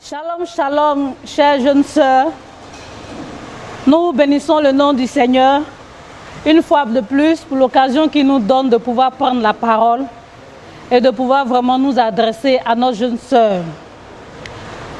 Shalom, shalom, chères jeunes sœurs. Nous bénissons le nom du Seigneur une fois de plus pour l'occasion qu'il nous donne de pouvoir prendre la parole et de pouvoir vraiment nous adresser à nos jeunes sœurs.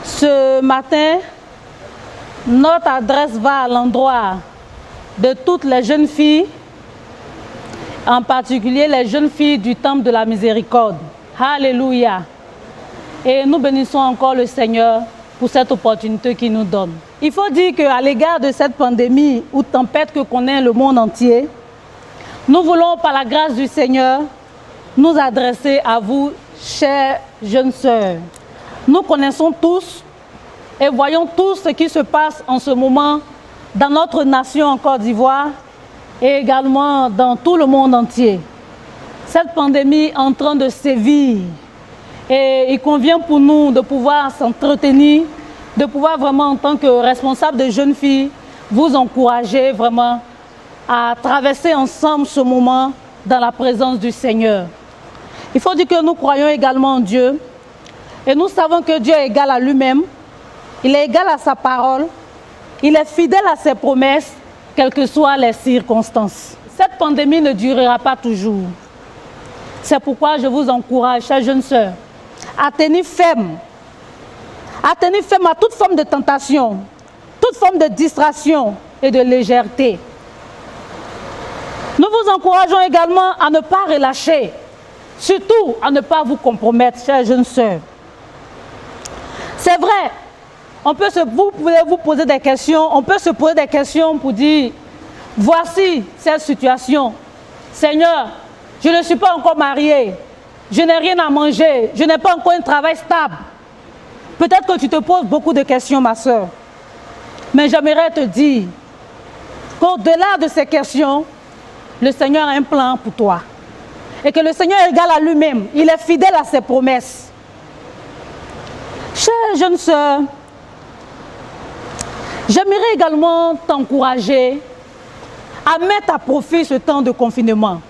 Ce matin, notre adresse va à l'endroit de toutes les jeunes filles, en particulier les jeunes filles du Temple de la Miséricorde. Alléluia. Et nous bénissons encore le Seigneur pour cette opportunité qu'il nous donne. Il faut dire qu'à l'égard de cette pandémie ou tempête que connaît le monde entier, nous voulons par la grâce du Seigneur nous adresser à vous, chères jeunes sœurs. Nous connaissons tous et voyons tous ce qui se passe en ce moment dans notre nation en Côte d'Ivoire et également dans tout le monde entier. Cette pandémie est en train de sévir. Et il convient pour nous de pouvoir s'entretenir, de pouvoir vraiment en tant que responsable de jeunes filles, vous encourager vraiment à traverser ensemble ce moment dans la présence du Seigneur. Il faut dire que nous croyons également en Dieu et nous savons que Dieu est égal à lui-même, il est égal à sa parole, il est fidèle à ses promesses, quelles que soient les circonstances. Cette pandémie ne durera pas toujours. C'est pourquoi je vous encourage, chères jeunes sœurs, à tenir ferme à toute forme de tentation, toute forme de distraction et de légèreté. Nous vous encourageons également à ne pas relâcher, surtout à ne pas vous compromettre, chères jeunes sœurs. C'est vrai, vous pouvez vous poser des questions, on peut se poser des questions pour dire, voici cette situation. Seigneur, je ne suis pas encore mariée. Je n'ai rien à manger, je n'ai pas encore un travail stable. Peut-être que tu te poses beaucoup de questions, ma soeur. Mais j'aimerais te dire qu'au-delà de ces questions, le Seigneur a un plan pour toi. Et que le Seigneur est égal à lui-même. Il est fidèle à ses promesses. Chère jeune sœur, j'aimerais également t'encourager à mettre à profit ce temps de confinement.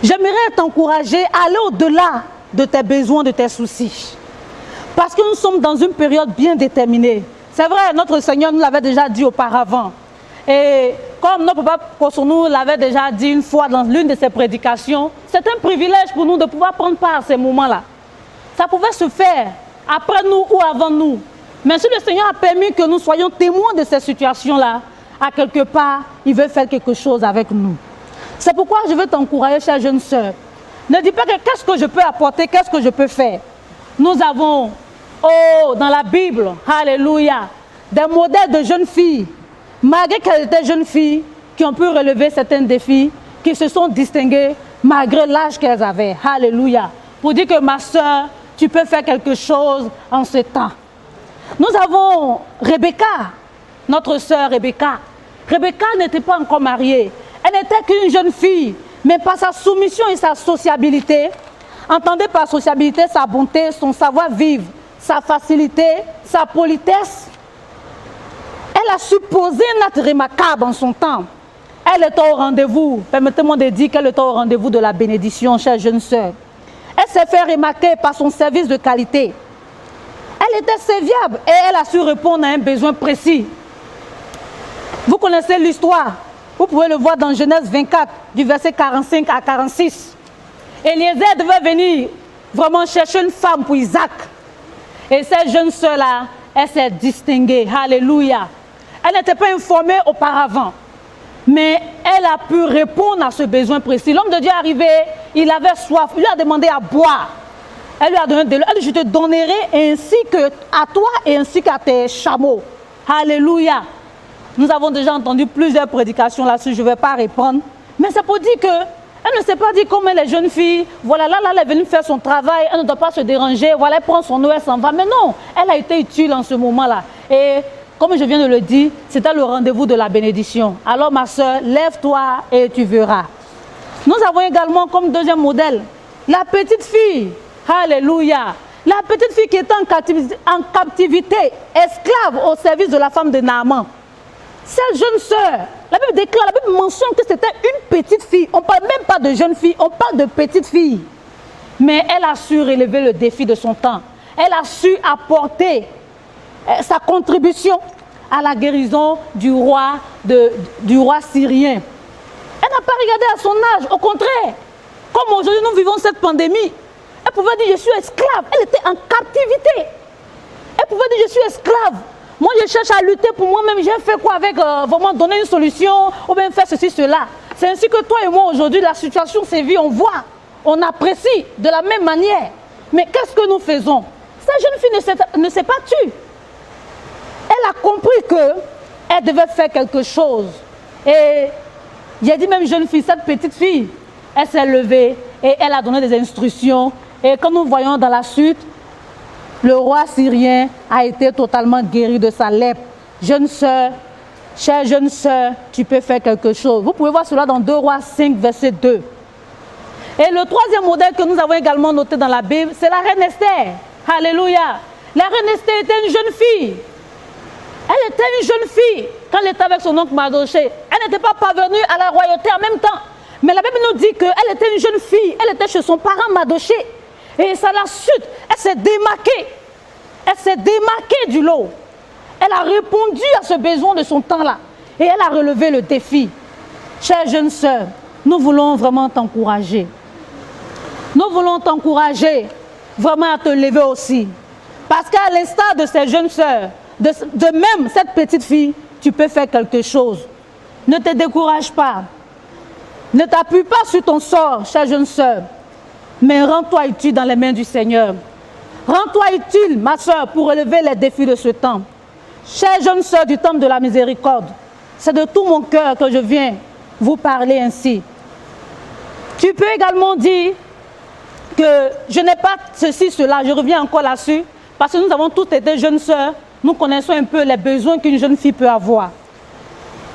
J'aimerais t'encourager à aller au-delà de tes besoins, de tes soucis. Parce que nous sommes dans une période bien déterminée. C'est vrai, notre Seigneur nous l'avait déjà dit auparavant. Et comme notre papa Kosonou l'avait déjà dit une fois dans l'une de ses prédications, c'est un privilège pour nous de pouvoir prendre part à ces moments-là. Ça pouvait se faire après nous ou avant nous. Mais si le Seigneur a permis que nous soyons témoins de ces situations-là, à quelque part, il veut faire quelque chose avec nous. C'est pourquoi je veux t'encourager, chère jeune sœur. Ne dis pas que qu'est-ce que je peux apporter, qu'est-ce que je peux faire. Nous avons, dans la Bible, alléluia, des modèles de jeunes filles, malgré qu'elles étaient jeunes filles, qui ont pu relever certains défis, qui se sont distinguées malgré l'âge qu'elles avaient. Alléluia. Pour dire que ma sœur, tu peux faire quelque chose en ce temps. Nous avons Rebecca, notre sœur Rebecca. Rebecca n'était pas encore mariée. Elle n'était qu'une jeune fille, mais par sa soumission et sa sociabilité, entendez par sociabilité sa bonté, son savoir-vivre, sa facilité, sa politesse, elle a su poser un acte remarquable en son temps. Elle était au rendez-vous, permettez-moi de dire qu'elle était au rendez-vous de la bénédiction, chère jeune sœur. Elle s'est fait remarquer par son service de qualité. Elle était serviable et elle a su répondre à un besoin précis. Vous connaissez l'histoire. Vous pouvez le voir dans Genèse 24, du verset 45 à 46. Eliezer devait venir vraiment chercher une femme pour Isaac. Et cette jeune sœur-là, elle s'est distinguée. Alléluia. Elle n'était pas informée auparavant. Mais elle a pu répondre à ce besoin précis. L'homme de Dieu est arrivé, il avait soif, il lui a demandé à boire. Elle lui a donné de l'eau. Elle dit, je te donnerai ainsi que à toi et ainsi qu'à tes chameaux. Alléluia. Nous avons déjà entendu plusieurs prédications là-dessus, je ne vais pas répondre. Mais c'est pour dire qu'elle Elle ne s'est pas dit comme elle est jeune fille, voilà, là, elle est venue faire son travail, elle ne doit pas se déranger, voilà, elle prend son eau, elle s'en va. Mais non, elle a été utile en ce moment-là. Et comme je viens de le dire, c'était le rendez-vous de la bénédiction. Alors ma soeur, lève-toi et tu verras. Nous avons également comme deuxième modèle, la petite fille. Alléluia. La petite fille qui était en captivité, esclave au service de la femme de Naaman. Cette jeune sœur, la Bible déclare, la Bible mentionne que c'était une petite fille. On ne parle même pas de jeune fille, on parle de petite fille. Mais elle a su relever le défi de son temps. Elle a su apporter sa contribution à la guérison du roi syrien. Elle n'a pas regardé à son âge, au contraire. Comme aujourd'hui nous vivons cette pandémie, elle pouvait dire je suis esclave. Elle était en captivité. Elle pouvait dire je suis esclave. Moi, je cherche à lutter pour moi-même. J'ai fait quoi avec vraiment donner une solution ou bien faire ceci, cela. C'est ainsi que toi et moi, aujourd'hui, la situation sévit, on voit, on apprécie de la même manière. Mais qu'est-ce que nous faisons? Cette jeune fille ne s'est pas tue. Elle a compris qu'elle devait faire quelque chose. Et j'ai dit même jeune fille, cette petite fille, elle s'est levée et elle a donné des instructions. Et comme nous voyons dans la suite, le roi syrien a été totalement guéri de sa lèpre. Jeune sœur, chère jeune sœur, tu peux faire quelque chose. Vous pouvez voir cela dans 2 Rois 5, verset 2. Et le troisième modèle que nous avons également noté dans la Bible, c'est la reine Esther. Alléluia. La reine Esther était une jeune fille. Elle était une jeune fille quand elle était avec son oncle Mardochée. Elle n'était pas parvenue à la royauté en même temps. Mais la Bible nous dit qu'elle était une jeune fille. Elle était chez son parent Mardochée. Et ça la suite, elle s'est démarquée. Elle s'est démarquée du lot. Elle a répondu à ce besoin de son temps-là. Et elle a relevé le défi. Chère jeune sœur, nous voulons vraiment t'encourager. Nous voulons t'encourager vraiment à te lever aussi. Parce qu'à l'instar de ces jeunes sœurs, de même cette petite fille, tu peux faire quelque chose. Ne te décourage pas. Ne t'appuie pas sur ton sort, chère jeune sœur. Mais rends-toi utile dans les mains du Seigneur. Rends-toi utile, ma soeur, pour relever les défis de ce temps. Chère jeune sœur du temple de la miséricorde, c'est de tout mon cœur que je viens vous parler ainsi. Tu peux également dire que je n'ai pas ceci, cela, je reviens encore là-dessus, parce que nous avons toutes été jeunes sœurs, nous connaissons un peu les besoins qu'une jeune fille peut avoir.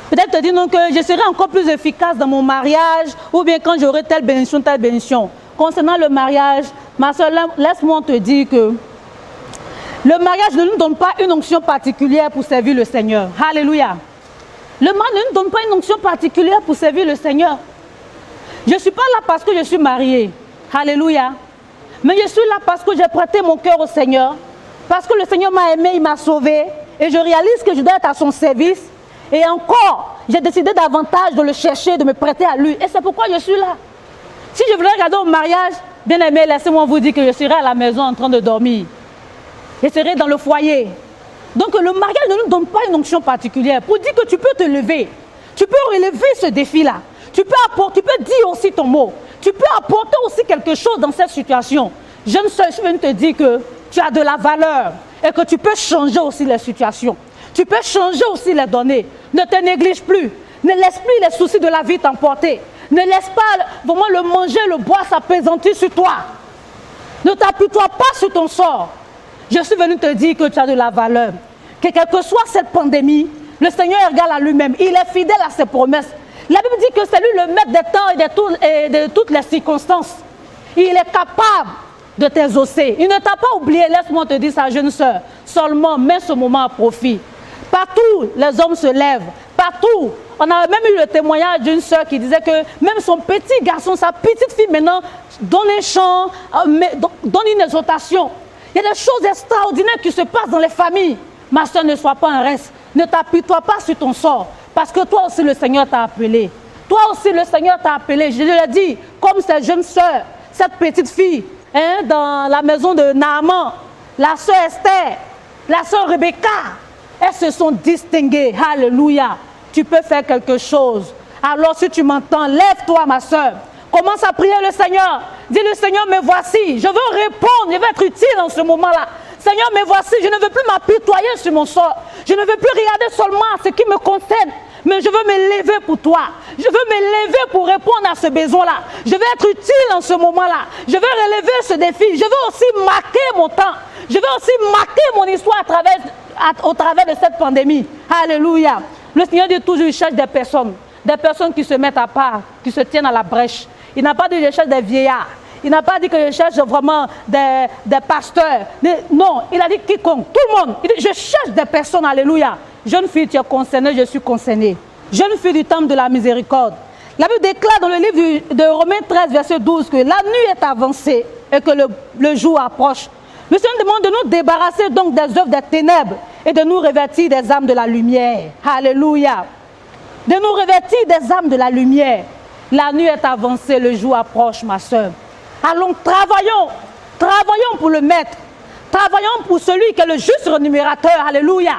Peut-être te dire donc que je serai encore plus efficace dans mon mariage, ou bien quand j'aurai telle bénédiction, telle bénédiction. Concernant le mariage, ma soeur, laisse-moi te dire que le mariage ne nous donne pas une onction particulière pour servir le Seigneur. Alléluia. Le mariage ne nous donne pas une onction particulière pour servir le Seigneur. Je ne suis pas là parce que je suis mariée. Alléluia. Mais je suis là parce que j'ai prêté mon cœur au Seigneur. Parce que le Seigneur m'a aimé, il m'a sauvé. Et je réalise que je dois être à son service. Et encore, j'ai décidé davantage de le chercher, de me prêter à lui. Et c'est pourquoi je suis là. Si je voulais regarder au mariage, bien aimé, laissez-moi vous dire que je serai à la maison en train de dormir. Je serai dans le foyer. Donc le mariage ne nous donne pas une onction particulière. Pour dire que tu peux te lever. Tu peux relever ce défi-là. Tu peux dire aussi ton mot. Tu peux apporter aussi quelque chose dans cette situation. Jeune sœur, je viens de te dire que tu as de la valeur. Et que tu peux changer aussi les situations. Tu peux changer aussi les données. Ne te néglige plus. Ne laisse plus les soucis de la vie t'emporter. Ne laisse pas vraiment le manger, le boire s'apaisantir sur toi. Ne t'appuie-toi pas sur ton sort. Je suis venu te dire que tu as de la valeur. Que quelle que soit cette pandémie, le Seigneur est égal à lui-même. Il est fidèle à ses promesses. La Bible dit que c'est lui le maître des temps et de toutes les circonstances. Il est capable de t'exaucer. Il ne t'a pas oublié, laisse-moi te dire ça, jeune sœur. Seulement, mets ce moment à profit. Partout, les hommes se lèvent. Partout. On a même eu le témoignage d'une sœur qui disait que même son petit garçon, sa petite fille maintenant, donne un chant, donne une exhortation. Il y a des choses extraordinaires qui se passent dans les familles. Ma sœur, ne sois pas un reste. Ne t'appuie-toi pas sur ton sort. Parce que toi aussi, le Seigneur t'a appelé. Toi aussi, le Seigneur t'a appelé. Je l'ai dit, comme cette jeune sœur, cette petite fille, dans la maison de Naaman, la sœur Esther, la sœur Rebecca, elles se sont distinguées. Alléluia. Tu peux faire quelque chose. Alors si tu m'entends, lève-toi ma sœur. Commence à prier le Seigneur. Dis le Seigneur, me voici. Je veux répondre, je veux être utile en ce moment-là. Seigneur, me voici. Je ne veux plus m'apitoyer sur mon sort. Je ne veux plus regarder seulement ce qui me concerne. mais je veux me lever pour toi. Je veux me lever pour répondre à ce besoin-là. Je veux être utile en ce moment-là. Je veux relever ce défi. Je veux aussi marquer mon temps. Je veux aussi marquer mon histoire au travers de cette pandémie. Alléluia. Le Seigneur dit toujours, il cherche des personnes qui se mettent à part, qui se tiennent à la brèche. Il n'a pas dit, je cherche des vieillards. Il n'a pas dit que je cherche vraiment des pasteurs. Non, il a dit quiconque, tout le monde. Il dit, je cherche des personnes, alléluia. Jeune fille, tu es concernée, je suis concernée. Jeune fille du temple de la miséricorde. La Bible déclare dans le livre de Romains 13, verset 12, que la nuit est avancée et que le jour approche. Le Seigneur demande de nous débarrasser donc des œuvres des ténèbres et de nous revêtir des âmes de la lumière. Alléluia. De nous revêtir des âmes de la lumière. La nuit est avancée, le jour approche, ma soeur. Allons, travaillons pour le Maître. Travaillons pour celui qui est le juste rémunérateur. Alléluia.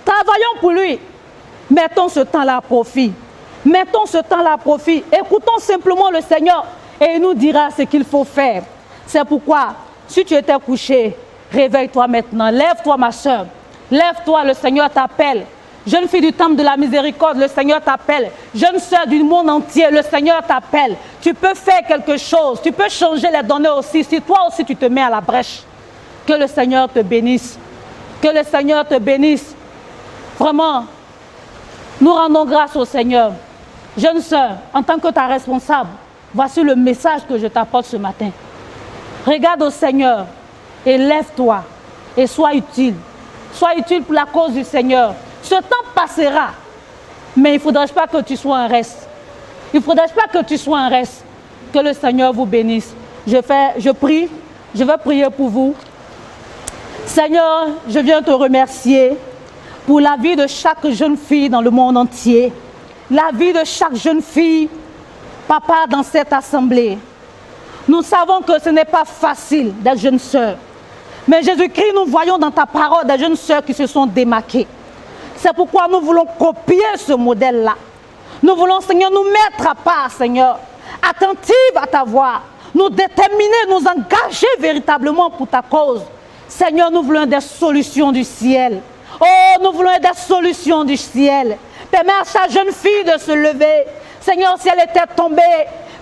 Travaillons pour lui. Mettons ce temps-là à profit. Mettons ce temps-là à profit. Écoutons simplement le Seigneur et il nous dira ce qu'il faut faire. C'est pourquoi, si tu étais couché, réveille-toi maintenant. Lève-toi, ma soeur. Lève-toi, le Seigneur t'appelle. Jeune fille du temple de la miséricorde, le Seigneur t'appelle. Jeune sœur du monde entier, le Seigneur t'appelle. Tu peux faire quelque chose. Tu peux changer les données aussi. Si toi aussi tu te mets à la brèche. Que le Seigneur te bénisse. Que le Seigneur te bénisse. Vraiment, nous rendons grâce au Seigneur. Jeune sœur, en tant que ta responsable, voici le message que je t'apporte ce matin. Regarde au Seigneur et lève-toi et sois utile. Sois utile pour la cause du Seigneur. Ce temps passera, mais il ne faudrait pas que tu sois un reste. Il ne faudrait pas que tu sois un reste. Que le Seigneur vous bénisse. Je prie, je vais prier pour vous. Seigneur, je viens te remercier pour la vie de chaque jeune fille dans le monde entier. La vie de chaque jeune fille, papa, dans cette assemblée. Nous savons que ce n'est pas facile d'être jeune sœur. Mais Jésus-Christ, nous voyons dans ta parole des jeunes sœurs qui se sont démarquées. C'est pourquoi nous voulons copier ce modèle-là. Nous voulons, Seigneur, nous mettre à part, Seigneur, attentive à ta voix, nous déterminer, nous engager véritablement pour ta cause. Seigneur, nous voulons des solutions du ciel. Oh, nous voulons des solutions du ciel. Permets à chaque jeune fille de se lever. Seigneur, si elle était tombée,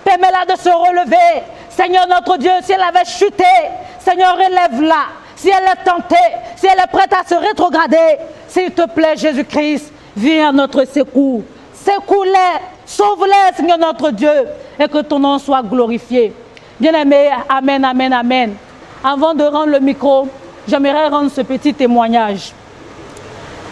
permets-la de se relever. Seigneur, notre Dieu, si elle avait chuté, Seigneur, relève-la. Si elle est tentée, si elle est prête à se rétrograder, s'il te plaît, Jésus-Christ, viens à notre secours. Secours-les, sauve-les, Seigneur notre Dieu, et que ton nom soit glorifié. Bien-aimés, amen, amen, amen. Avant de rendre le micro, j'aimerais rendre ce petit témoignage.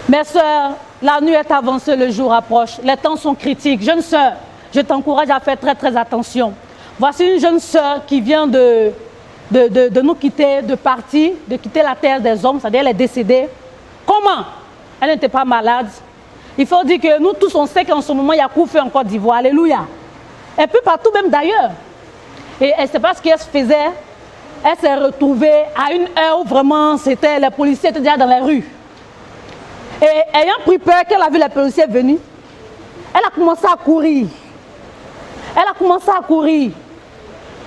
Mes sœurs, la nuit est avancée, le jour approche. Les temps sont critiques. Jeune sœur, je t'encourage à faire très, très attention. Voici une jeune sœur qui vient de nous quitter, de partir, de quitter la terre des hommes, c'est-à-dire elle est décédée. Comment? Elle n'était pas malade. Il faut dire que nous tous, on sait qu'en ce moment, il y a coup-feu en Côte d'Ivoire. Alléluia. Et puis partout, même d'ailleurs. Et elle ne sait pas ce qu'elle se faisait. Elle s'est retrouvée à une heure où vraiment, les policiers étaient déjà dans les rues. Et ayant pris peur qu'elle a vu les policiers venir, elle a commencé à courir. Elle a commencé à courir.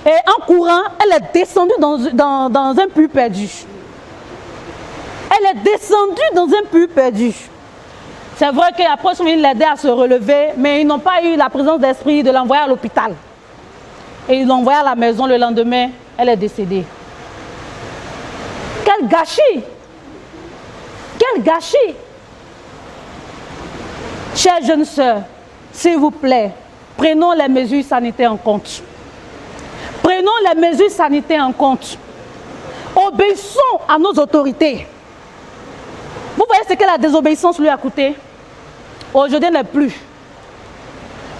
Et en courant, elle est descendue dans un puits perdu. Elle est descendue dans un puits perdu. C'est vrai qu'après, ils sont venus l'aider à se relever, mais ils n'ont pas eu la présence d'esprit de l'envoyer à l'hôpital. Et ils l'ont envoyée à la maison le lendemain, elle est décédée. Quel gâchis! Quel gâchis! Chères jeunes sœurs, s'il vous plaît, prenons les mesures sanitaires en compte. Prenons les mesures sanitaires en compte. Obéissons à nos autorités. Vous voyez ce que la désobéissance lui a coûté? Aujourd'hui, elle n'est plus.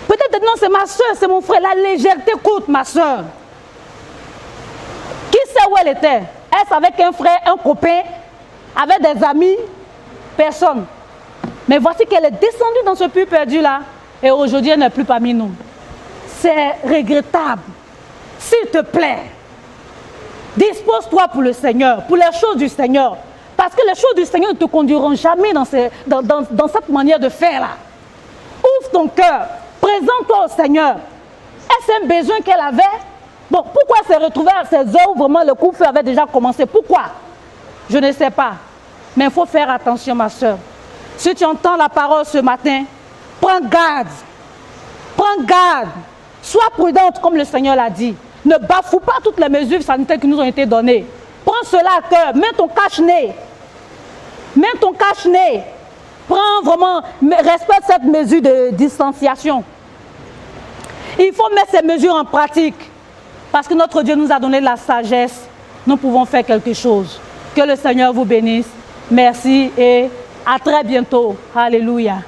Peut-être non, c'est ma soeur, c'est mon frère. La légèreté coûte, ma soeur. Qui sait où elle était? Est-ce avec un frère, un copain, avec des amis? Personne. Mais voici qu'elle est descendue dans ce puits perdu-là. Et aujourd'hui, elle n'est plus parmi nous. C'est regrettable. S'il te plaît, dispose-toi pour le Seigneur, pour les choses du Seigneur. Parce que les choses du Seigneur ne te conduiront jamais dans cette manière de faire-là. Ouvre ton cœur, présente-toi au Seigneur. Est-ce un besoin qu'elle avait? Bon, pourquoi elle s'est retrouvée à ces heures où vraiment le coup-feu avait déjà commencé? Pourquoi? Je ne sais pas. Mais il faut faire attention, ma soeur. Si tu entends la parole ce matin, Prends garde. Prends garde. Sois prudente comme le Seigneur l'a dit. Ne bafoue pas toutes les mesures sanitaires qui nous ont été données. Prends cela à cœur. Mets ton cache-nez. Mets ton cache-nez. Prends vraiment, respecte cette mesure de distanciation. Il faut mettre ces mesures en pratique. Parce que notre Dieu nous a donné de la sagesse. Nous pouvons faire quelque chose. Que le Seigneur vous bénisse. Merci et à très bientôt. Alléluia.